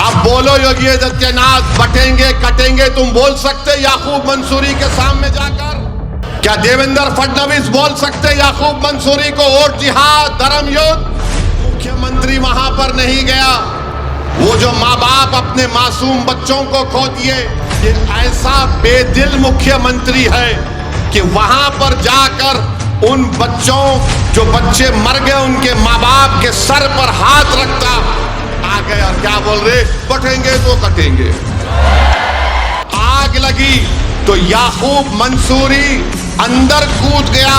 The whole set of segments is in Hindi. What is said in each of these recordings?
अब बोलो योगी आदित्यनाथ, बटेंगे कटेंगे तुम बोल सकते याकूब मंसूरी के सामने जाकर? क्या देवेंद्र फडणवीस बोल सकते याकूब मंसूरी को और जिहाद धर्म युद्ध? मुख्यमंत्री वहां पर नहीं गया। वो जो माँ बाप अपने मासूम बच्चों को खो दिए, ये ऐसा बेदिल मुख्यमंत्री है कि वहां पर जाकर उन बच्चों, जो बच्चे मर गए, उनके माँ बाप के सर पर हाथ रखता आ गए और क्या बोल रहे, बटेंगे तो कटेंगे। आग लगी तो याकूब मंसूरी अंदर कूद गया।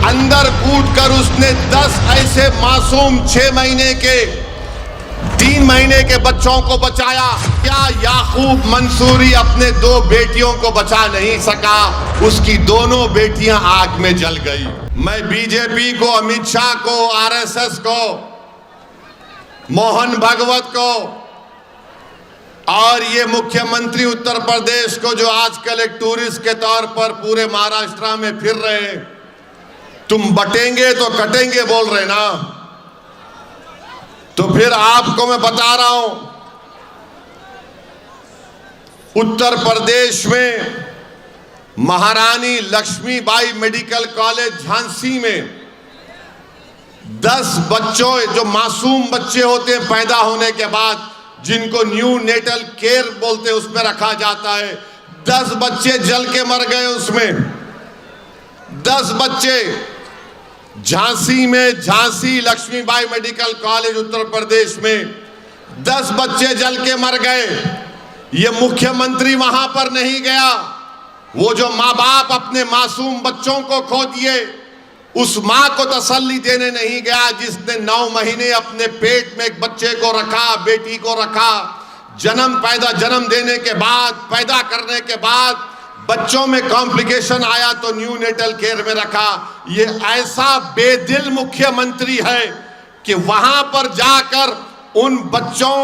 अंदर कूदकर उसने 10 ऐसे मासूम 6 महीने के 3 महीने के बच्चों को बचाया। क्या याकूब मंसूरी अपने 2 बेटियों को बचा नहीं सका? उसकी दोनों बेटियां आग में जल गई। मैं बीजेपी को, अमित शाह को, आरएसएस को, मोहन भागवत को और ये मुख्यमंत्री उत्तर प्रदेश को, जो आजकल एक टूरिस्ट के तौर पर पूरे महाराष्ट्र में फिर रहे हैं, तुम बटेंगे तो कटेंगे बोल रहे ना, तो फिर आपको मैं बता रहा हूं, उत्तर प्रदेश में महारानी लक्ष्मीबाई मेडिकल कॉलेज झांसी में 10 बच्चों, जो मासूम बच्चे होते हैं पैदा होने के बाद, जिनको न्यू नेटल केयर बोलते हैं, उसमें रखा जाता है, 10 बच्चे जल के मर गए उसमें। 10 बच्चे झांसी में, झांसी लक्ष्मीबाई मेडिकल कॉलेज उत्तर प्रदेश में 10 बच्चे जल के मर गए। ये मुख्यमंत्री वहां पर नहीं गया। वो जो माँ बाप अपने मासूम बच्चों को खो दिए, उस माँ को तसल्ली देने नहीं गया जिसने 9 महीने अपने पेट में एक बच्चे को रखा, बेटी को रखा। जन्म देने के बाद, पैदा करने के बाद बच्चों में कॉम्प्लिकेशन आया तो न्यू नेटल केयर में रखा। ये ऐसा बेदिल मुख्यमंत्री है कि वहां पर जाकर उन बच्चों,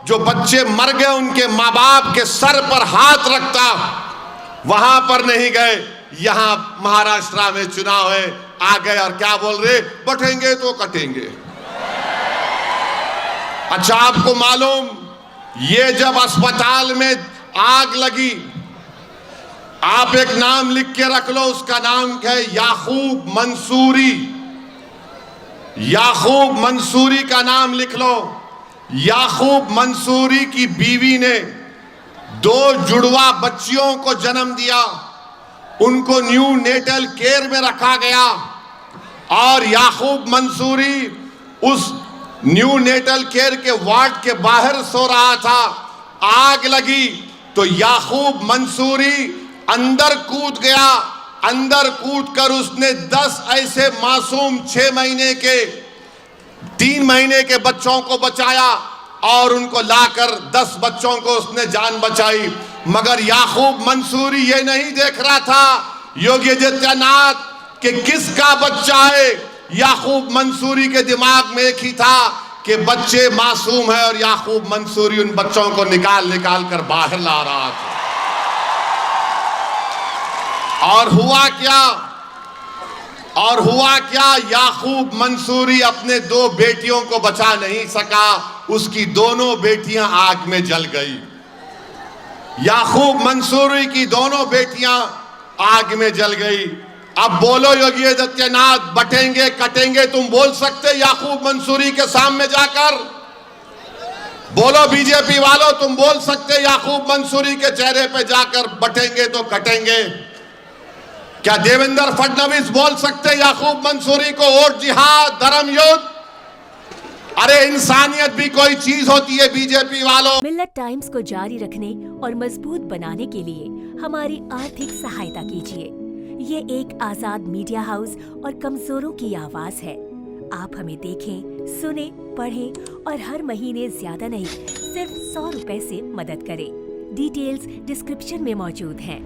जो बच्चे मर गए, उनके माँ बाप के सर पर हाथ रखता, वहां पर नहीं गए। यहां महाराष्ट्र में चुनाव है, आ गए और क्या बोल रहे, बटेंगे तो कटेंगे। अच्छा, आपको मालूम, ये जब अस्पताल में आग लगी, आप एक नाम लिख के रख लो, उसका नाम है याकूब मंसूरी। याकूब मंसूरी का नाम लिख लो। याकूब मंसूरी की बीवी ने 2 जुड़वा बच्चियों को जन्म दिया। उनको न्यू नेटल केयर में रखा गया और याकूब मंसूरी उस न्यू नेटल केयर के वार्ड के बाहर सो रहा था। आग लगी तो याकूब मंसूरी अंदर कूद गया। अंदर कूदकर उसने 10 ऐसे मासूम 6 महीने के 3 महीने के बच्चों को बचाया और उनको लाकर 10 बच्चों को उसने जान बचाई। मगर याकूब मंसूरी ये नहीं देख रहा था, योगी आदित्यनाथ, कि किसका बच्चा है। याकूब मंसूरी के दिमाग में एक ही था कि बच्चे मासूम है और याकूब मंसूरी उन बच्चों को निकाल कर बाहर ला रहा था। और हुआ क्या, याकूब मंसूरी अपने 2 बेटियों को बचा नहीं सका। उसकी दोनों बेटियां आग में जल गई। याकूब मंसूरी की दोनों बेटियां आग में जल गई। अब बोलो योगी आदित्यनाथ, बटेंगे कटेंगे तुम बोल सकते याकूब मंसूरी के सामने जाकर? बोलो बीजेपी वालों, तुम बोल सकते याकूब मंसूरी के चेहरे पे जाकर, बटेंगे तो कटेंगे? क्या देवेंद्र फडणवीस बोल सकते याकूब मंसूरी को और जिहाद धर्म युद्ध? अरे इंसानियत भी कोई चीज होती है बीजेपी वालों। मिल्लत टाइम्स को जारी रखने और मजबूत बनाने के लिए हमारी आर्थिक सहायता कीजिए। ये एक आजाद मीडिया हाउस और कमजोरों की आवाज है। आप हमें देखें, सुने, पढ़ें और हर महीने ज्यादा नहीं, सिर्फ 100 रुपए से मदद करें। डिटेल्स डिस्क्रिप्शन में मौजूद हैं।